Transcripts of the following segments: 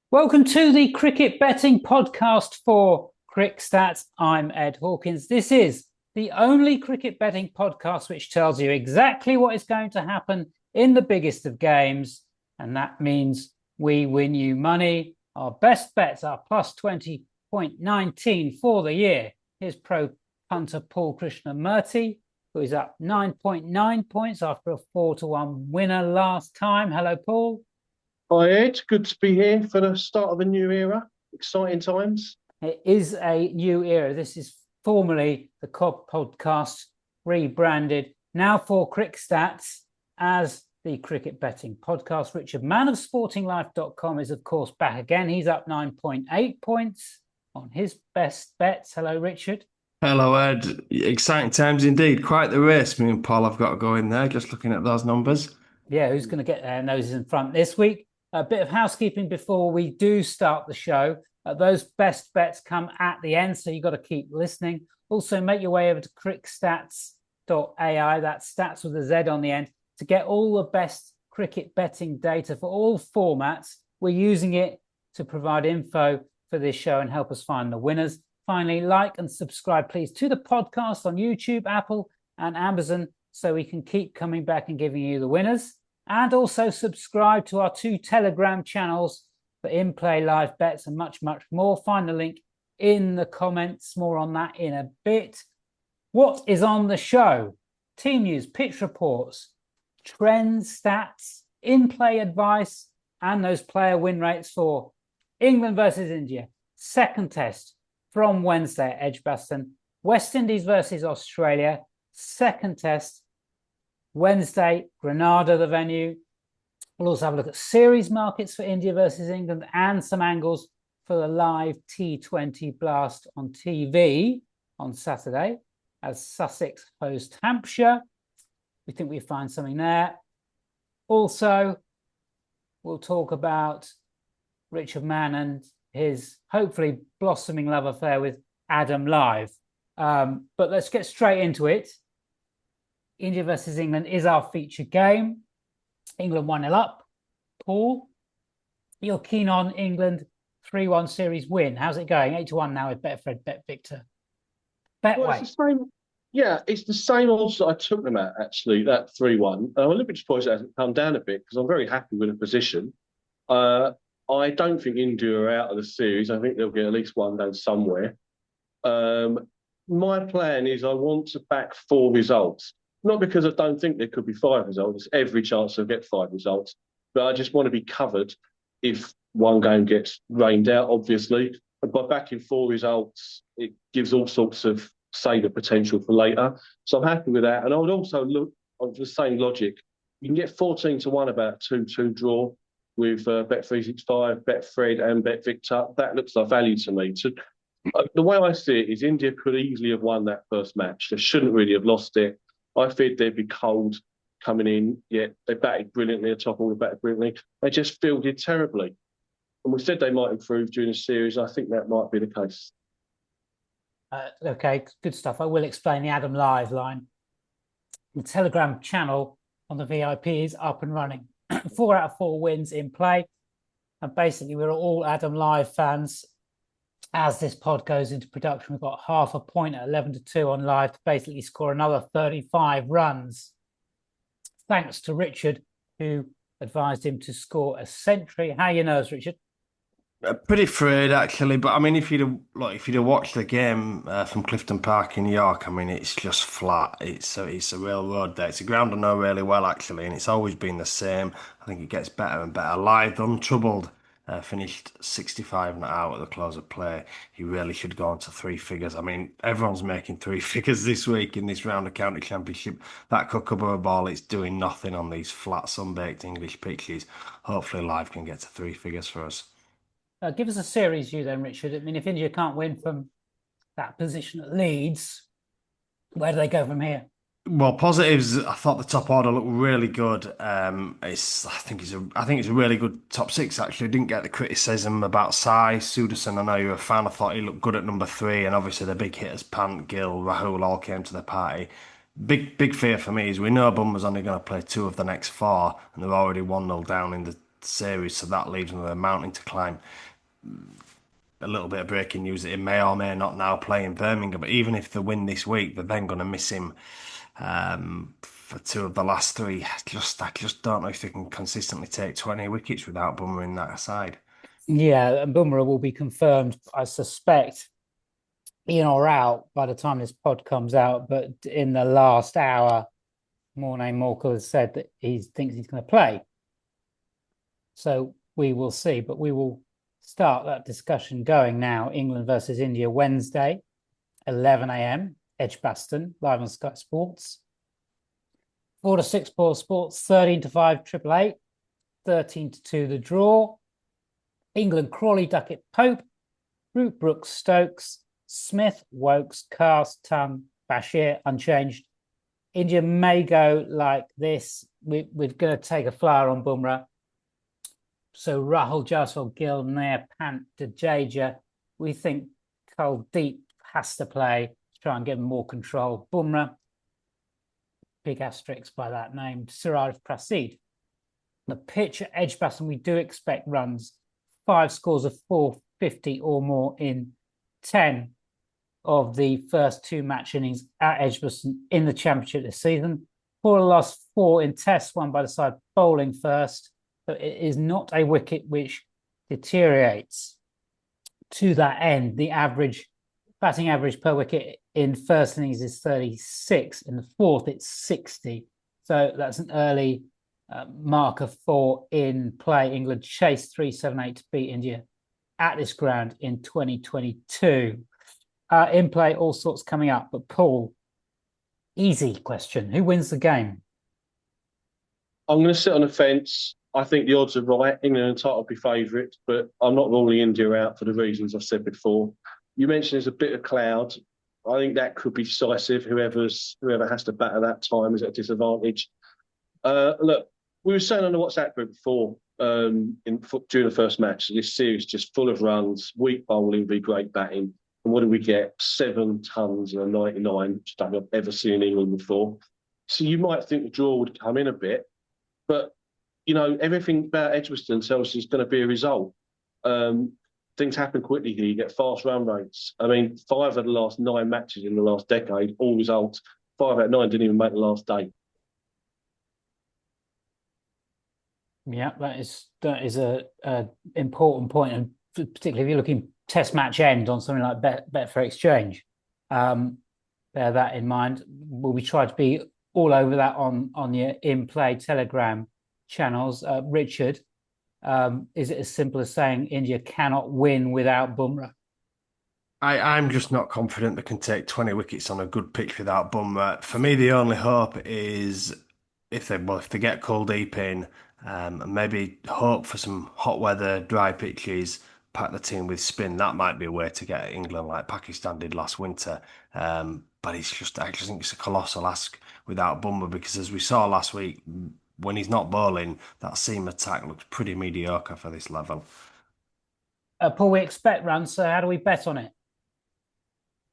Welcome to the cricket betting podcast for CricStats. I'm Ed Hawkins. This is the only cricket betting podcast which tells you exactly what is going to happen in the biggest of games, and that means we win you money. Our best bets are plus 20.19 for the year. Here's pro punter Paul Krishnamurty, who is up 9.9 points after a 4-1 winner last time. Hello, Paul. Hi Ed, good to be here for the start of a new era. Exciting times. It is a new era. This is formerly the COB podcast, rebranded now for CricStats as the cricket betting podcast. Richard Mann of sportinglife.com is, of course, back again. He's up 9.8 points on his best bets. Hello, Richard. Hello, Ed. Exciting times indeed. Quite the race. Me and Paul have got to go in there, just looking at those numbers. Yeah, who's going to get their noses in front this week? A bit of housekeeping before we do start the show. Those best bets come at the end, so you've got to keep listening. Also, make your way over to crickstats.ai, that's stats with a Z on the end, to get all the best cricket betting data for all formats. We're using it to provide info for this show and help us find the winners. Finally, like and subscribe, please, to the podcast on YouTube, Apple, and Amazon, so we can keep coming back and giving you the winners. And also subscribe to our 2 Telegram channels for in-play live bets and much, much more. Find the link in the comments. More on that in a bit. What is on the show? Team news, pitch reports, trends, stats, in-play advice, and those player win rates for England versus India. Second test from Wednesday at Edgbaston. West Indies versus Australia. Second test Wednesday, Granada, the venue. We'll also have a look at series markets for India versus England and some angles for the live T20 blast on TV on Saturday as Sussex host Hampshire. We think we find something there. Also, we'll talk about Richard Mann and his hopefully blossoming love affair with Adam Live. But let's get straight into it. India versus England is our featured game. England 1-0 up. Paul, you're keen on England 3-1 series win. How's it going? 8-1 now with Betfred, Bet Victor. Betway. It's the same. Yeah, it's the same odds that I took them at, actually, that 3-1. I'm a little bit surprised it hasn't come down a bit because I'm very happy with the position. I don't think India are out of the series. I think they'll get at least one down somewhere. My plan is I want to back 4 results. Not because I don't think there could be 5 results. There's every chance they'll get 5 results. But I just want to be covered if one game gets rained out, obviously. And by backing 4 results, it gives all sorts of saver potential for later. So I'm happy with that. And I would also look on the same logic. You can get 14-1 about 2-2 draw with Bet365, Betfred, and BetVictor. That looks like value to me. So, the way I see it is India could easily have won that first match. They shouldn't really have lost it. I feared they'd be cold coming in, yet they batted brilliantly, atop all the batted brilliantly. They just fielded terribly. And we said they might improve during the series. I think that might be the case. Okay, good stuff. I will explain the Adam Live line. The Telegram channel on the VIP is up and running. 4 out of 4 wins in play. And basically, we're all Adam Live fans. As this pod goes into production, we've got half a point at 11-2 on live to basically score another 35 runs. Thanks to Richard, who advised him to score a century. How are your nerves, Richard? Pretty afraid actually, but I mean, if you'd have watched the game from Clifton Park in York, I mean, it's just flat. It's a real road there. It's a ground I know really well actually, and it's always been the same. I think it gets better and better. Live, untroubled. Finished 65 not out at the close of play. He really should go on to 3 figures. I mean, everyone's making 3 figures this week in this round of county championship. That Kookaburra ball, it's doing nothing on these flat, sun-baked English pitches. Hopefully, Live can get to 3 figures for us. Give us a series view then, Richard. I mean, if India can't win from that position at Leeds, where do they go from here? Well, positives. I thought the top order looked really good. I think it's a really good top 6 actually. Didn't get the criticism about Sai Suderson. I know you're a fan. I thought he looked good at number 3, and obviously the big hitters Pant, Gill, Rahul all came to the party. Big fear for me is we know Bummer's only going to play 2 of the next 4, and they're already 1-0 down in the series, so that leaves them with a mountain to climb. A little bit of breaking news that he may or may not now play in Birmingham, but even if they win this week, they're then going to miss him for two of the last three. I just don't know if they can consistently take 20 wickets without Bumrah in that side. Yeah, and Bumrah will be confirmed, I suspect, in or out by the time this pod comes out. But in the last hour, Morné Morkel has said that he thinks he's going to play. So we will see, but we will start that discussion going now. England versus India, Wednesday, 11 a.m, Edgbaston, live on Sky Sports. 4-6 Ball Sports, 13-5 Triple Eight, 13-2 the draw. England, Crawley, Duckett, Pope, Root, Brooks, Stokes, Smith, Wokes, Cast, Tongue, Bashir, unchanged. India may go like this. We're going to take a flyer on Bumrah. So Rahul, Jaiswal, Gill, Nair, Pant, Jadeja. We think Kuldeep has to play to try and give him more control. Bumrah, big asterisk by that name. Siraj Prasid. The pitch at Edgbaston, we do expect runs. 5 scores of 450 or more in 10 of the first 2 match innings at Edgbaston in the Championship this season. 4 of the last 4 in tests, won by the side bowling first. So it is not a wicket which deteriorates. To that end, the batting average per wicket in first innings is 36. In the fourth, it's 60. So that's an early marker for in play. England chased 3-7-8 to beat India at this ground in 2022. In play, all sorts coming up. But Paul, easy question. Who wins the game? I'm going to sit on the fence. I think the odds are right. England are entitled to be favourites, but I'm not ruling India out for the reasons I've said before. You mentioned there's a bit of cloud. I think that could be decisive. Whoever has to bat at that time is at a disadvantage. Look, we were saying on the WhatsApp group before during the first match, this series just full of runs, weak bowling, be great batting. And what do we get? 7 tons and a 99, which I don't think I've ever seen in England before. So you might think the draw would come in a bit, but everything about Edgbaston tells us it's going to be a result. Things happen quickly here. You get fast run rates. I mean, 5 of the last 9 matches in the last decade, all results. 5 out of 9 didn't even make the last day. Yeah, that is a important point, and particularly if you're looking Test match end on something like Betfair Exchange. Bear that in mind. We try to be all over that on your in play Telegram channels. Richard, is it as simple as saying India cannot win without Bumrah? I'm just not confident they can take 20 wickets on a good pitch without Bumrah. For me, the only hope is if they get Kuldeep in, and maybe hope for some hot weather, dry pitches, pack the team with spin. That might be a way to get England like Pakistan did last winter. But I just think it's a colossal ask without Bumrah, because as we saw last week, when he's not bowling, that seam attack looks pretty mediocre for this level. Paul, we expect runs, so how do we bet on it?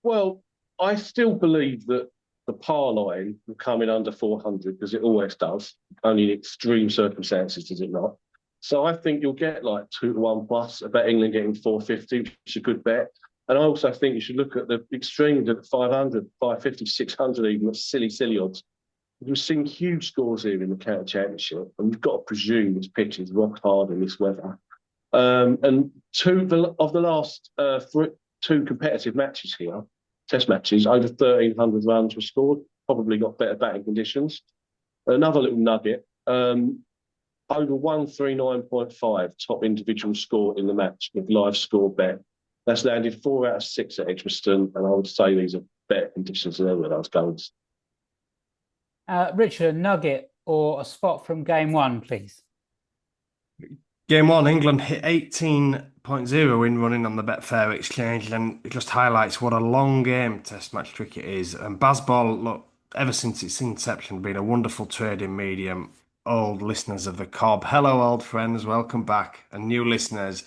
Well, I still believe that the par line will come in under 400, because it always does, only in extreme circumstances, does it not? So I think you'll get like 2-1 plus. I bet England getting 450, which is a good bet. And I also think you should look at the extremes at 500, 550, 600 even, at silly odds. We've seen huge scores here in the County Championship, and we've got to presume this pitch is rock hard in this weather. And 2 of the last 2 competitive matches here, Test matches, over 1,300 runs were scored. Probably got better batting conditions. Another little nugget, over 139.5 top individual score in the match with live score bet. That's landed 4 out of 6 at Edgbaston, and I would say these are better conditions than ever those goals. Richard, a nugget or a spot from game 1, please. Game 1, England hit 18.0 in running on the Betfair Exchange, and it just highlights what a long game Test match cricket is. And Bazball, look, ever since its inception, been a wonderful trading medium. Old listeners of the Cob, hello old friends, welcome back. And new listeners,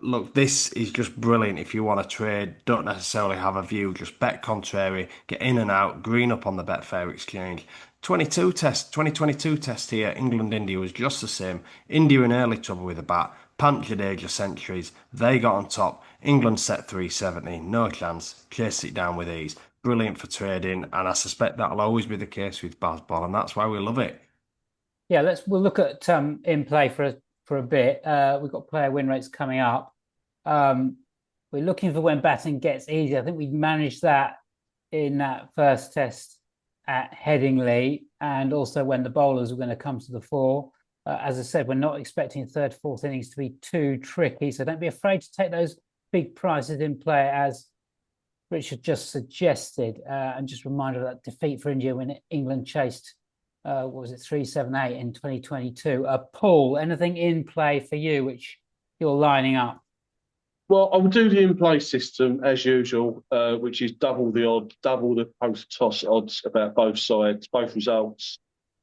look, this is just brilliant if you want to trade, don't necessarily have a view, just bet contrary, get in and out, green up on the Betfair Exchange. 2022 test here, England-India was just the same. India in early trouble with the bat. Pant Jadeja centuries. They got on top. England set 370. No chance. Chased it down with ease. Brilliant for trading. And I suspect that'll always be the case with baseball. And that's why we love it. Yeah, we'll look at in play for a bit. We've got player win rates coming up. We're looking for when batting gets easy. I think we managed that in that first test at Headingley, and also when the bowlers were going to come to the fore. As I said, we're not expecting third, fourth innings to be too tricky, so don't be afraid to take those big prizes in play, as Richard just suggested. And just a reminder of that defeat for India when England chased, what was it, 378 in 2022. Paul, anything in play for you which you're lining up? Well, I'll do the in-play system as usual, which is double the post-toss odds about both sides, both results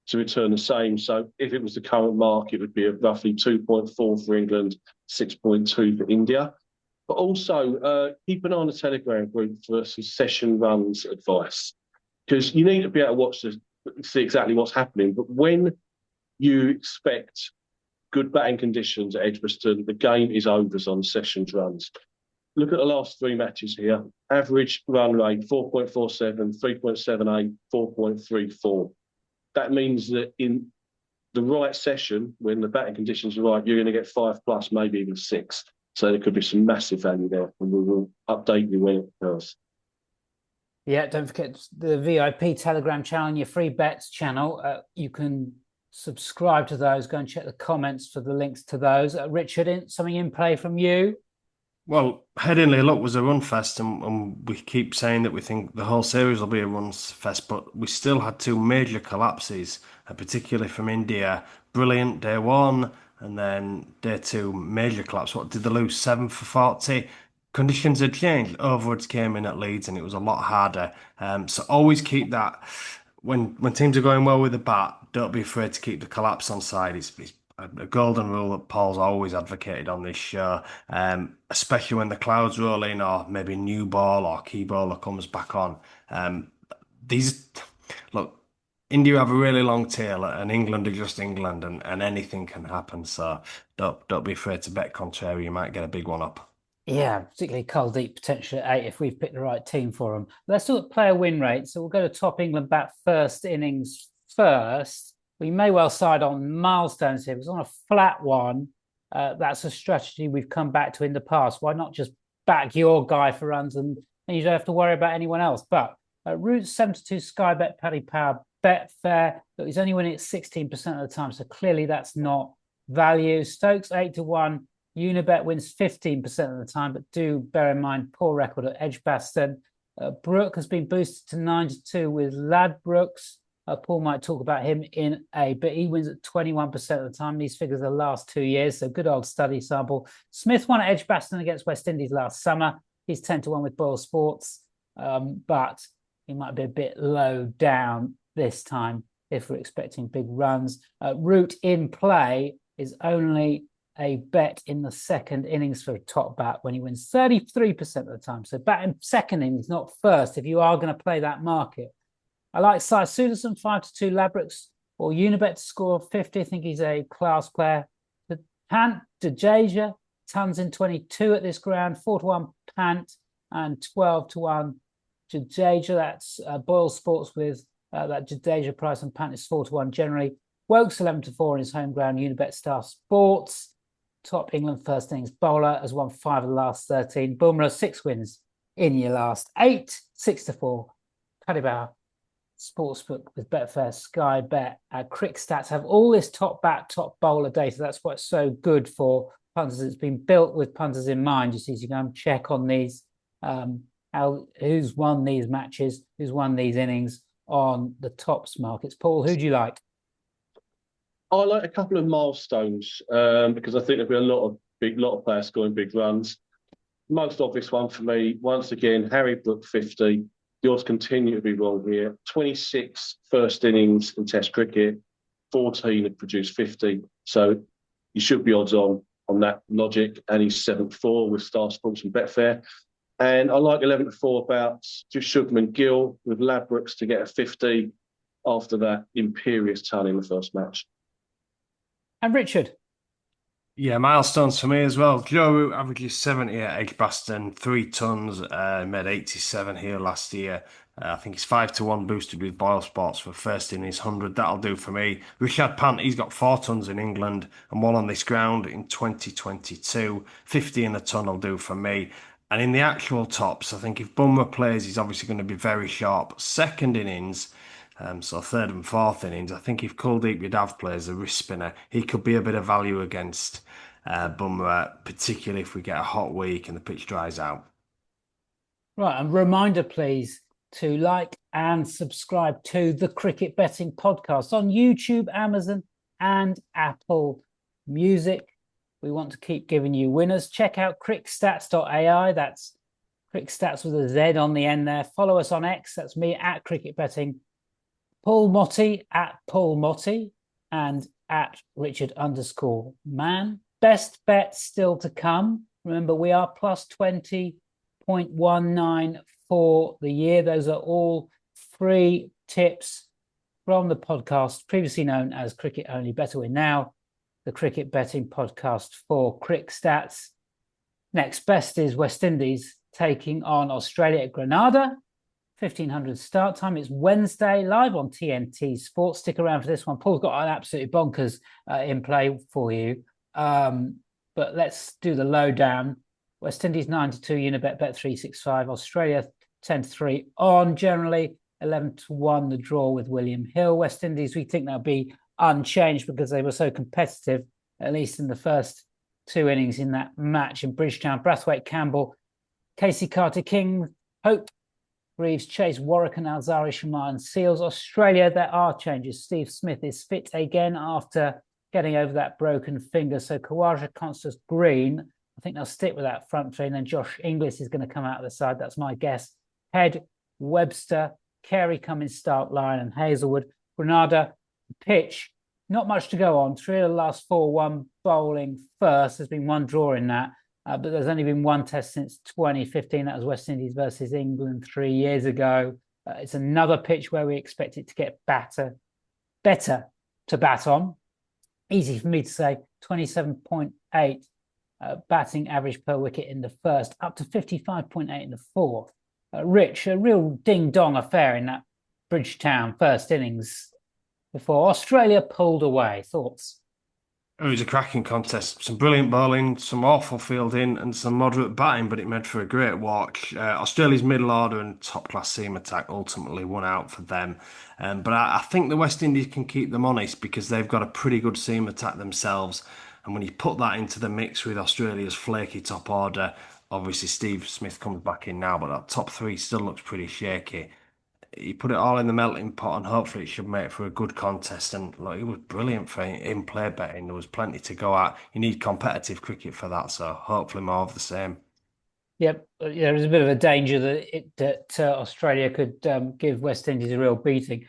to return the same. So if it was the current mark, it would be roughly 2.4 for England, 6.2 for India. But also keep an eye on the Telegram group for some session runs advice, because you need to be able to watch see exactly what's happening. But when you expect good batting conditions at Edgbaston, the game is overs on sessions runs. Look at the last three matches here. Average run rate 4.47, 3.78, 4.34. That means that in the right session, when the batting conditions are right, you're going to get 5+, maybe even 6. So there could be some massive value there, and we will update you when it occurs. Yeah, don't forget the VIP Telegram channel and your free bets channel. You can subscribe to those. Go and check the comments for the links to those. Richard, something in play from you? Well, Headingley, look, was a run fest, and we keep saying that we think the whole series will be a run fest, but we still had two major collapses, particularly from India. Brilliant day one, and then day two, major collapse. What did they lose? 7 for 40. Conditions had changed. Overwoods came in at Leeds, and it was a lot harder. So always keep that. When teams are going well with the bat, don't be afraid to keep the collapse on side. It's a golden rule that Paul's always advocated on this show, especially when the clouds roll in, or maybe new ball or key bowler comes back on. Look, India have a really long tail, and England are just England, and anything can happen. So don't be afraid to bet contrary. You might get a big one up. Yeah, particularly Kuldeep potentially at 8 if we've picked the right team for them. Let's look at player win rate. So we'll go to top England bat first innings first. We may well side on milestones here. If it's on a flat one, that's a strategy we've come back to in the past. Why not just back your guy for runs, and you don't have to worry about anyone else? But Route 72 Sky Bet Paddy Power Betfair, look, he's only winning it 16% of the time, so clearly that's not value. Stokes 8-1. Unibet wins 15% of the time, but do bear in mind poor record at Edgbaston. Brooke has been boosted to 9-2 with Ladbrokes. Paul might talk about him but he wins at 21% of the time. These figures are the last 2 years, so good old study sample. Smith won at Edgbaston against West Indies last summer. He's 10-1 with Boyle Sports, but he might be a bit low down this time if we're expecting big runs. Route in play is only a bet in the second innings for a top bat when he wins 33% of the time. So bat in second innings, not first, if you are going to play that market. I like Sai Suderson, 5-2 Ladbrokes, or Unibet to score 50. I think he's a class player. The Pant, Jadeja, tons in 22 at this ground, 4-1 Pant and 12-1 Jadeja. That's Boyle Sports with that Jadeja price, and Pant is 4-1 generally. Wokes 11-4 in his home ground. Unibet Star Sports, top England first innings bowler, has won 5 of the last 13. Bumrah 6 wins in your last 8, 6-4. Paddy Power Sportsbook with Betfair, Sky Bet. Crick Stats have all this top bat, top bowler data. That's what's so good for punters. It's been built with punters in mind. You see, you can check on these, who's won these matches, who's won these innings on the tops markets. Paul, who do you like? I like a couple of milestones because I think there'll be a lot of players scoring big runs. Most obvious one for me, once again, Harry Brook 50. Yours continue to be wrong here. 26 first innings in Test cricket, 14 have produced 50. So you should be odds on that logic. And he's 7-4 with Star Sports and Betfair. And I like 11-4 about just Shubman Gill with Ladbrokes to get a 50. after that imperious ton in the first match. And Richard? Yeah, milestones for me as well. Joe Root averages 70 at Edgbaston, 3 tons, made 87 here last year. I think he's 5-1 boosted with Boyle Sports for first in his 100. That'll do for me. Richard Pant, he's got 4 tons in England and 1 on this ground in 2022. 50 in a ton will do for me. And in the actual tops, I think if Bumrah plays, he's obviously going to be very sharp. Second innings, so third and fourth innings, I think if Kuldeep Yadav plays a wrist spinner, he could be a bit of value against Bumrah, particularly if we get a hot week and the pitch dries out. Right, and reminder, please, to like and subscribe to the Cricket Betting Podcast on YouTube, Amazon, and Apple Music. We want to keep giving you winners. Check out crickstats.ai. That's crickstats with a Z on the end there. Follow us on X. That's me at Cricket Betting. Paul Motti at Paul Motti and at Richard_Mann. Best bet still to come. Remember, we are plus 20.19 for the year. Those are all free tips from the podcast, previously known as Cricket Only Better Win Now, the Cricket Betting Podcast for Crick Stats. Next best is West Indies taking on Australia at Granada. 1500 start time. It's Wednesday, live on TNT Sports. Stick around for this one. Paul's got an absolutely bonkers in play for you. But let's do the lowdown. West Indies 9-2, Unibet bet 365. Australia 10-3 on, generally 11-1 the draw with William Hill. West Indies, we think that'll be unchanged because they were so competitive, at least in the first 2 innings in that match in Bridgetown. Brathwaite, Campbell, Casey Carter, King, Hope, Reeves, Chase, Warwick and Alzari, Shamar and Seals. Australia, there are changes. Steve Smith is fit again after getting over that broken finger. So Khawaja, Constance Green, I think they'll stick with that front three. And then Josh Inglis is going to come out of the side. That's my guess. Head, Webster, Carey, Cummins, Stark, Lyon and Hazelwood. Granada, pitch, not much to go on. 3 of the last 4, 1 bowling first. There's been 1 draw in that. But there's only been 1 test since 2015. That was West Indies versus England 3 years ago. It's another pitch where we expect it to get better to bat on. Easy for me to say, 27.8 batting average per wicket in the first, up to 55.8 in the fourth. Rich, a real ding-dong affair in that Bridgetown first innings before Australia pulled away. Thoughts? It was a cracking contest. Some brilliant bowling, some awful fielding, and some moderate batting, but it made for a great watch. Australia's middle order and top-class seam attack ultimately won out for them. But I think the West Indies can keep them honest because they've got a pretty good seam attack themselves. And when you put that into the mix with Australia's flaky top order, obviously Steve Smith comes back in now, but that top 3 still looks pretty shaky. You put it all in the melting pot and hopefully it should make for a good contest. And look, it was brilliant for in-play betting. There was plenty to go at. You need competitive cricket for that, so hopefully more of the same. Yep, there was a bit of a danger that Australia could give West Indies a real beating.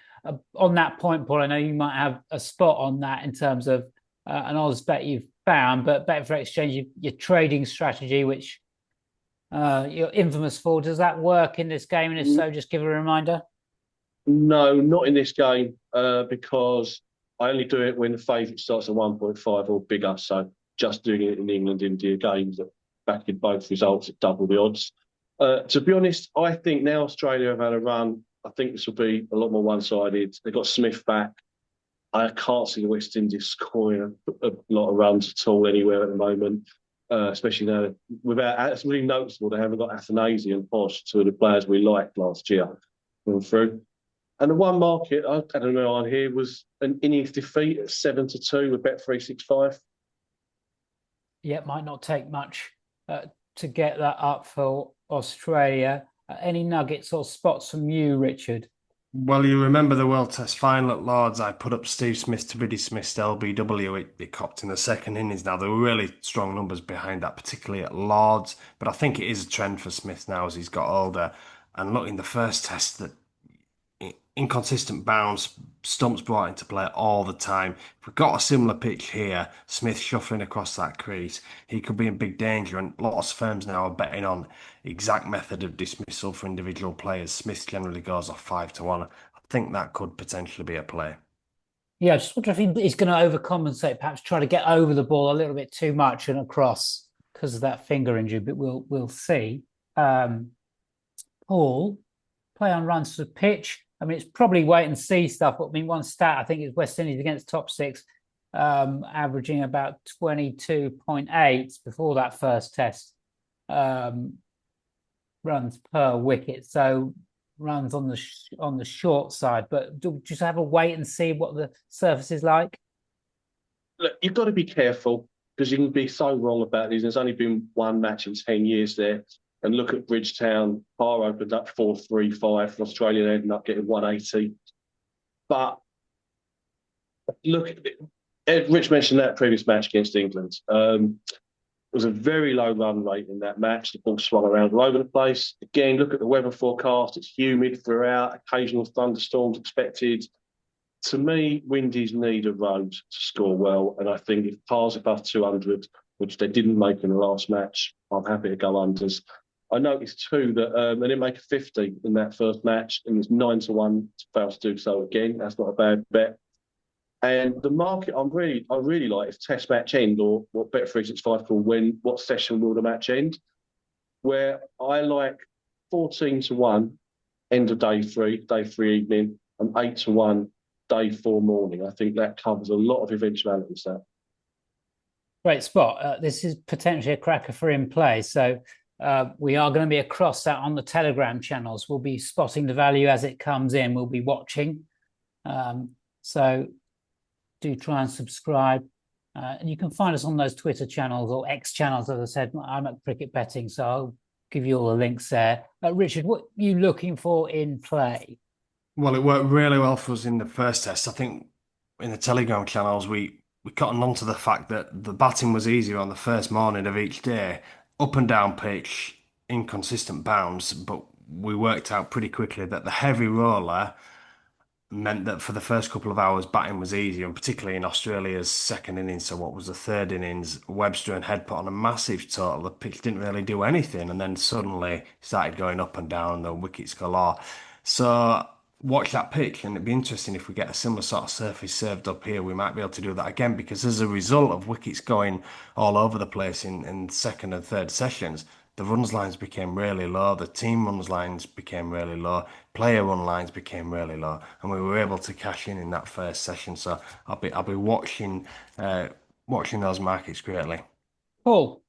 On that point, Paul, I know you might have a spot on that in terms of an odds bet you've found, but Betfair Exchange, your trading strategy, which you're infamous for, does that work in this game? And if so, just give a reminder. No, not in this game, because I only do it when the favourite starts at 1.5 or bigger. So just doing it in England-India games that back in both results at double the odds. To be honest, I think now Australia have had a run. I think this will be a lot more one-sided. They've got Smith back. I can't see the West Indies scoring a lot of runs at all anywhere at the moment, especially now without. It's really noticeable they haven't got Athanasi and Posh, 2 of the players we liked last year, going through. And the one market I don't know on here was an innings defeat at 7-2 with Bet365. Yeah, might not take much to get that up for Australia. Any nuggets or spots from you, Richard? Well, you remember the World Test final at Lords. I put up Steve Smith to be dismissed LBW. It copped in the second innings. Now, there were really strong numbers behind that, particularly at Lords. But I think it is a trend for Smith now as he's got older. And look, in the first test, that inconsistent bounce, stumps brought into play all the time. If we've got a similar pitch here, Smith shuffling across that crease, he could be in big danger. And lots of firms now are betting on exact method of dismissal for individual players. Smith generally goes off 5-1. I think that could potentially be a play. Yeah, I just wonder if he's going to overcompensate, perhaps try to get over the ball a little bit too much and across because of that finger injury, but we'll see. Paul, play on runs to the pitch. I mean, it's probably wait and see stuff, but I mean, one stat I think is West Indies against top six, averaging about 22.8 before that first test, runs per wicket. So runs on the short side, but just have a wait and see what the surface is like. Look, you've got to be careful because you can be so wrong about these. There's only been one match in 10 years there. And look at Bridgetown. Par opened up 435 for Australia. They ended up getting 180. But look, Rich mentioned that previous match against England. It was a very low run rate in that match. The ball swung around all over the place. Again, look at the weather forecast. It's humid throughout. Occasional thunderstorms expected. To me, Windies need a road to score well. And I think if Par's above 200, which they didn't make in the last match, I'm happy to go unders. I noticed too that they didn't make a 50 in that first match, and it's 9-1 to fail to do so again. That's not a bad bet. And the market I really like is test match end, or what Bet365 call what session will the match end? Where I like 14-1 end of day three evening, and 8-1 day 4 morning. I think that covers a lot of eventualities there. Great spot. This is potentially a cracker for in play. So we are going to be across that on the Telegram channels. We'll be spotting the value as it comes in. We'll be watching. So do try and subscribe. And you can find us on those Twitter channels or X channels. As I said, I'm at Cricket Betting, so I'll give you all the links there. Richard, what are you looking for in play? Well, it worked really well for us in the first test. I think in the Telegram channels, we cottoned on to the fact that the batting was easier on the first morning of each day. Up and down pitch, inconsistent bounce, but we worked out pretty quickly that the heavy roller meant that for the first couple of hours, batting was easier, and particularly in Australia's second innings, so what was the third innings, Webster and Head put on a massive total. The pitch didn't really do anything, and then suddenly started going up and down, the wickets galore. So watch that pitch, and it'd be interesting if we get a similar sort of surface served up here. We might be able to do that again, because as a result of wickets going all over the place in second and third sessions, the runs lines became really low, the team runs lines became really low, player run lines became really low, and we were able to cash in that first session. So I'll be watching those markets greatly. Paul.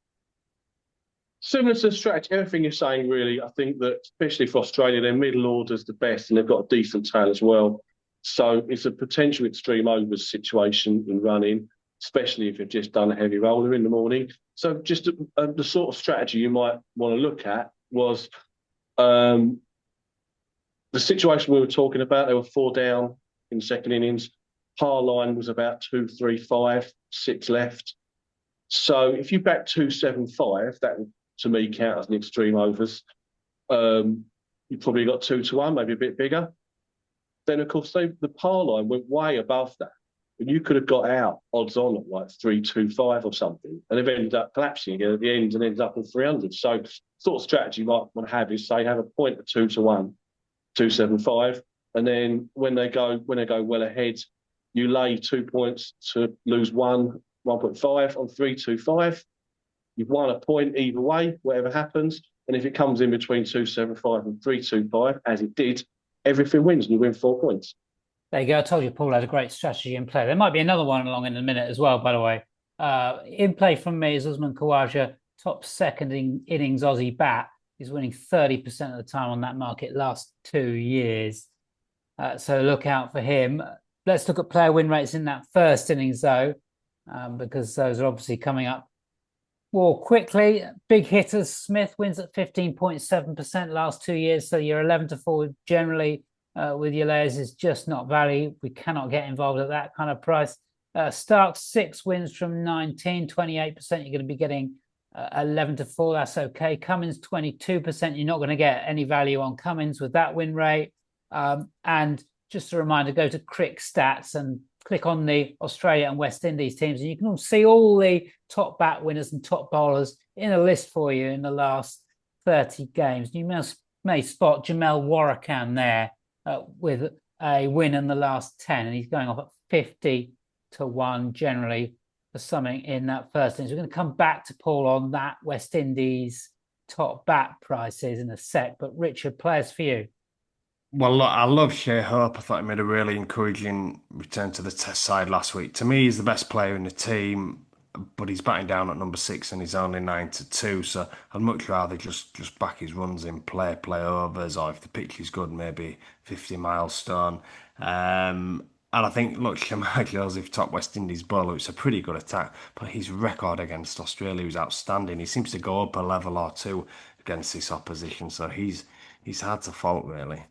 Similar to the strategy, everything you're saying, really. I think that, especially for Australia, their middle order's the best, and they've got a decent tail as well. So it's a potential extreme overs situation in running, especially if you've just done a heavy roller in the morning. So just the sort of strategy you might want to look at was the situation we were talking about. They were 4 down in the second innings. Par line was about 2, 3, 5, 6 left. So if you back 275, that would, to me, count as an extreme overs. You probably got 2-1, maybe a bit bigger. Then, of course, the par line went way above that. And you could have got out odds on at like 325 or something, and they've ended up collapsing again at the end and ended up in 300. So, sort of strategy you might want to have is, say, have a point of 2-1, 275, and then when they go well ahead, you lay 2 points to lose 1.5 on 325. You've won a point either way, whatever happens. And if it comes in between 275 and 325, as it did, everything wins and you win 4 points. There you go. I told you Paul had a great strategy in play. There might be another one along in a minute as well, by the way. In play from me is Usman Khawaja, top second innings Aussie bat. He's winning 30% of the time on that market last 2 years. So look out for him. Let's look at player win rates in that first innings, though, because those are obviously coming up more quickly. Big hitters, Smith wins at 15.7% last 2 years. So you're 11-4 generally. With your layers is just not value. We cannot get involved at that kind of price. Starks 6 wins from 19, 28%. You're going to be getting 11-4. That's okay. Cummins 22%. You're not going to get any value on Cummins with that win rate. And just a reminder, go to Crick Stats and click on the Australia and West Indies teams, and you can see all the top bat winners and top bowlers in a list for you in the last 30 games. You may spot Jamel Warrakan there. With a win in the last 10, and he's going off at 50-1 generally for something in that first innings. We're going to come back to Paul on that West Indies top bat prices in a sec, but Richard, players for you. Well, look, I love Shea Hope. I thought he made a really encouraging return to the Test side last week. To me, he's the best player in the team, but he's batting down at number 6 and he's only 9-2. So I'd much rather just back his runs in play overs, or if the pitch is good, maybe 50 milestone. And I think, look, Shamar Joseph, top West Indies bowler, it's a pretty good attack, but his record against Australia was outstanding. He seems to go up a level or two against this opposition, so he's hard to fault, really.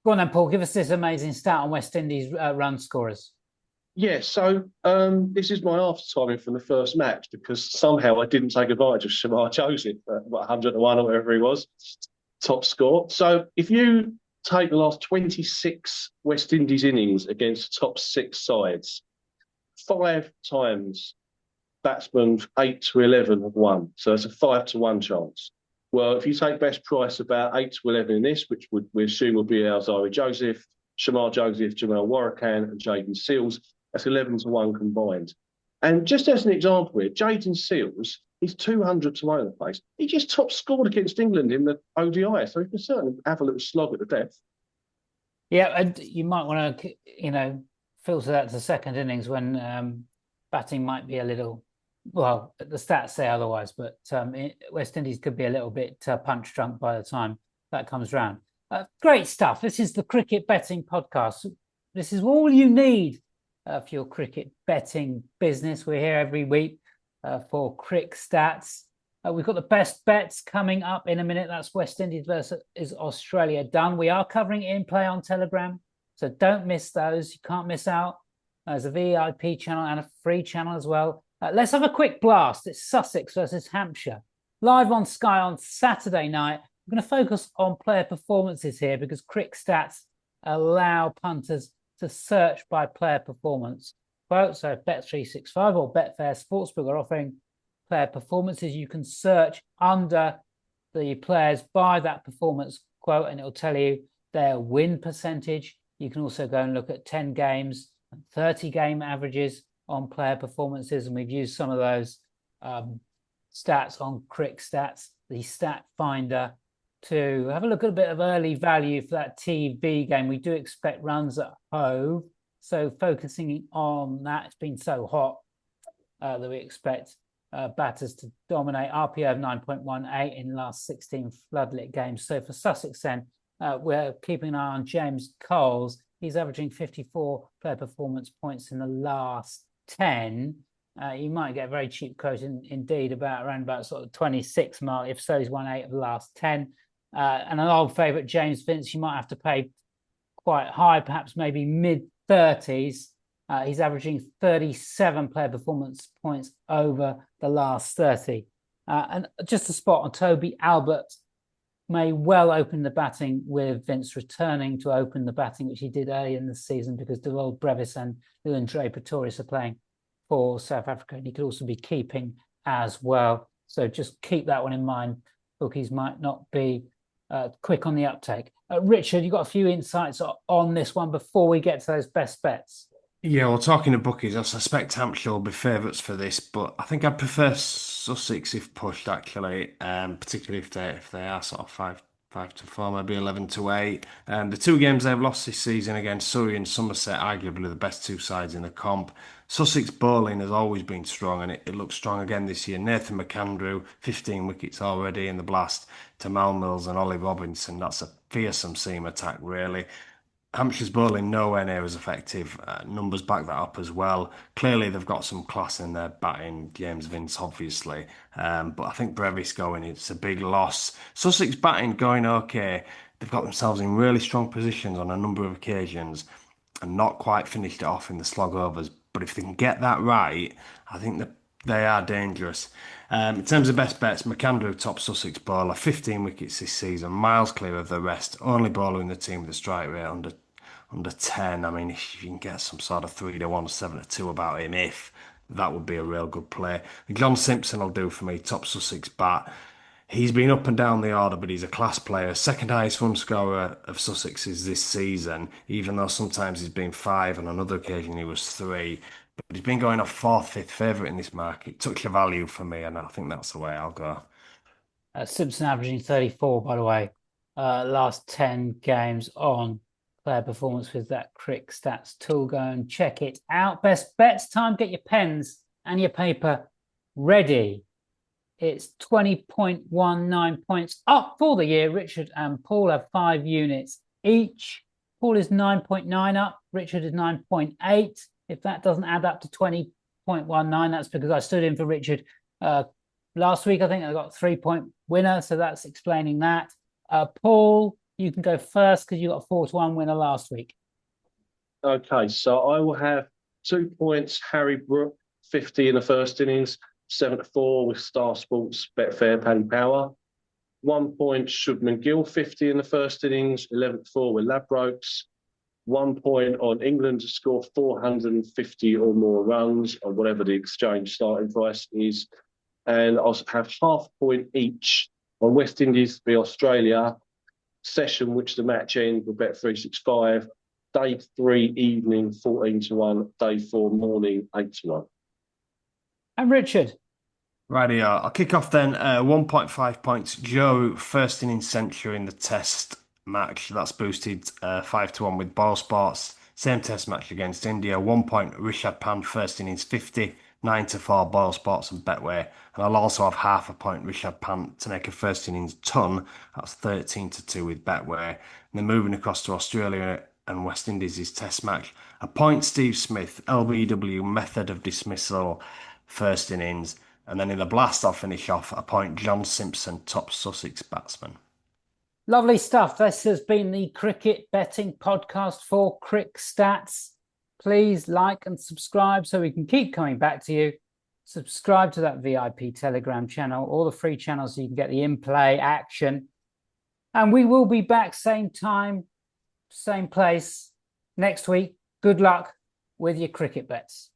Go on then, Paul. Give us this amazing stat on West Indies run scorers. Yeah, so this is my after timing from the first match because somehow I didn't take advantage of Shamar Joseph at 101 or whatever he was, top score. So if you take the last 26 West Indies innings against top 6 sides, 5 times batsmen 8-11 have won. So it's a 5-1 chance. Well, if you take best price about 8-11 in this, which we assume will be Alzari Joseph, Shamar Joseph, Jamal Warrican, and Jaden Seals, that's 11-1 combined. And just as an example here, Jaden Seals, he's 200-1 in the place. He just top scored against England in the ODI, so he can certainly have a little slog at the death. Yeah, and you might want to, filter that to second innings when batting might be a little. Well, the stats say otherwise, but West Indies could be a little bit punch drunk by the time that comes round. Great stuff. This is the Cricket Betting Podcast. This is all you need for your cricket betting business. We're here every week for Crick Stats. We've got the best bets coming up in a minute. That's West Indies versus Australia done. We are covering in play on Telegram, so don't miss those. You can't miss out. There's a VIP channel and a free channel as well. Let's have a quick blast. It's Sussex versus Hampshire. Live on Sky on Saturday night. We're going to focus on player performances here because Crick Stats allow punters to search by player performance. Quote, so Bet365 or Betfair Sportsbook are offering player performances. You can search under the players by that performance quote and it'll tell you their win percentage. You can also go and look at 10 games and 30 game averages on player performances, and we've used some of those stats on Crick Stats, the stat finder, to have a look at a bit of early value for that TV game. We do expect runs at Hove, so focusing on that. It's been so hot that we expect batters to dominate. RPO of 9.18 in the last 16 floodlit games. So for Sussex then, we're keeping an eye on James Coles. He's averaging 54 player performance points in the last 10. You might get a very cheap quote indeed around about sort of 26 mark. If so, he's won 8 of the last 10. And an old favourite, James Vince, you might have to pay quite high, perhaps maybe mid-30s. He's averaging 37 player performance points over the last 30. And just a spot on Toby Albert may well open the batting with Vince returning to open the batting, which he did early in the season because Devold Brevis and Lewandre Pretorius are playing for South Africa, and he could also be keeping as well. So just keep that one in mind. Bookies might not be quick on the uptake. Richard, you got a few insights on this one before we get to those best bets? Yeah, well, talking to bookies, I suspect Hampshire will be favourites for this, but I think I'd prefer Sussex if pushed, actually, particularly if they are sort of 5-4, maybe 11-8. The 2 games they've lost this season against Surrey and Somerset, arguably the best 2 sides in the comp. Sussex bowling has always been strong, and it looks strong again this year. Nathan McAndrew, 15 wickets already in the blast to Mal Mills and Ollie Robinson. That's a fearsome seam attack, really. Hampshire's bowling nowhere near as effective. Numbers back that up as well. Clearly, they've got some class in their batting. James Vince, obviously. But I think Brevis going, it's a big loss. Sussex batting going okay. They've got themselves in really strong positions on a number of occasions and not quite finished it off in the slog overs. But if they can get that right, I think that they are dangerous. In terms of best bets, McAndrew, top Sussex bowler, 15 wickets this season, miles clear of the rest. Only bowler in the team with a strike rate under 10. I mean, if you can get some sort of 3-1, 7-2 about him, that would be a real good play. John Simpson will do for me, top Sussex bat. He's been up and down the order, but he's a class player. Second highest run scorer of Sussex is this season, even though sometimes he's been 5 and on another occasion he was 3. But he's been going off fourth, fifth favourite in this market. Touch of value for me, and I think that's the way I'll go. Simpson averaging 34, by the way. Last 10 games on player performance with that Crick Stats tool. Go and check it out. Best bets time. Get your pens and your paper ready. It's 20.19 points up for the year. Richard and Paul have 5 units each. Paul is 9.9 up. Richard is 9.8. If that doesn't add up to 20.19, that's because I stood in for Richard last week. I think I got a 3-point winner, so that's explaining that. Paul, you can go first because you got a 4-1 winner last week. Okay, so I will have 2 points. Harry Brook, 50 in the first innings. 7-4 with Star Sports, Betfair, Paddy Power. 1 point, Shubman Gill, 50 in the first innings, 11-4 with Ladbrokes. 1 point on England to score 450 or more runs, or whatever the exchange starting price is. And I'll have half point each on West Indies v Australia, session which the match end with Bet365, day 3 evening 14-1, day 4 morning 8-1. And Richard? Righty, I'll kick off then. 1.5 points. Joe, first innings century in the test match. That's boosted 5-1 with Ball Sports. Same test match against India. 1 point, Richard Mann, first innings 50. 9-4 Ball Sports and Betway. And I'll also have half a point, Richard Mann, to make a first innings ton. That's 13-2 with Betway. And then moving across to Australia and West Indies' test match. A point, Steve Smith, LBW, method of dismissal, first innings. And then in the blast-off finish off, a point, John Simpson, top Sussex batsman. Lovely stuff. This has been the cricket betting podcast for Crick Stats. Please like and subscribe so we can keep coming back to you. Subscribe to that VIP Telegram channel, all the free channels so you can get the in-play action. And we will be back same time, same place next week. Good luck with your cricket bets.